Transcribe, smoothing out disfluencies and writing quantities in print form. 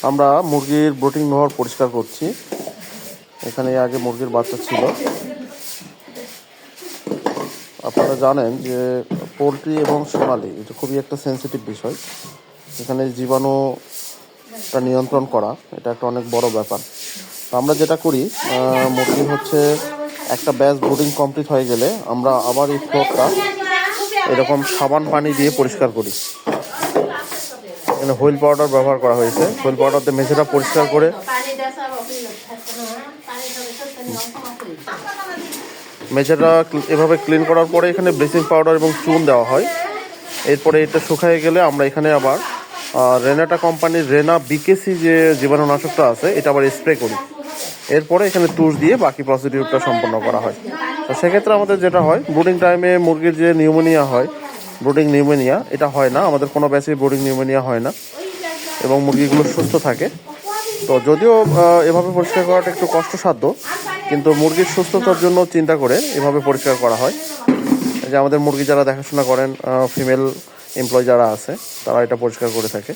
আমরা মুরগির ব্রুডিং ঘর পরিষ্কার করছি। এখানে আগে মুরগির বাচ্চা ছিল। আপনারা জানেন যে পোলট্রি এবং সোনালি এটা খুবই একটা সেন্সিটিভ বিষয়। এখানে জীবাণুটা নিয়ন্ত্রণ করা এটা একটা অনেক বড় ব্যাপার। তো আমরা যেটা করি, মুরগির হচ্ছে একটা ব্যাচ ব্রুডিং কমপ্লিট হয়ে গেলে আমরা আবার এই ফ্লোরটা এরকম সাবান পানি দিয়ে পরিষ্কার করি। এখানে হুইল পাউডার ব্যবহার করা হয়েছে। হুইল পাউডার দিয়ে মেঝেটা পরিষ্কার করে মেঝেটা এভাবে ক্লিন করার পরে এখানে ব্লিচিং পাউডার এবং চুন দেওয়া হয়। এরপরে এটা শুকিয়ে গেলে আমরা এখানে আবার রেনাটা কোম্পানির রেনা বিকেসি যে জীবাণুনাশকটা আছে এটা আবার স্প্রে করি। এরপরে এখানে তুষ দিয়ে বাকি প্রসিডিউরটা সম্পন্ন করা হয়। তো সেক্ষেত্রে আমাদের যেটা হয়, ব্রুডিং টাইমে মুরগির যে নিউমোনিয়া হয়, ব্রুডিং নিউমোনিয়া এটা হয় না। আমাদের কোনো ব্যাচে ব্রুডিং নিউমোনিয়া হয় না এবং মুরগিগুলো সুস্থ থাকে। তো যদিও এভাবে পরিষ্কার করাটা একটু কষ্টসাধ্য, কিন্তু মুরগির সুস্থতার জন্য চিন্তা করে এভাবে পরিষ্কার করা হয়। যে আমাদের মুরগি যারা দেখাশোনা করেন, ফিমেল এমপ্লয় যারা আছে তারা এটা পরিষ্কার করে থাকে।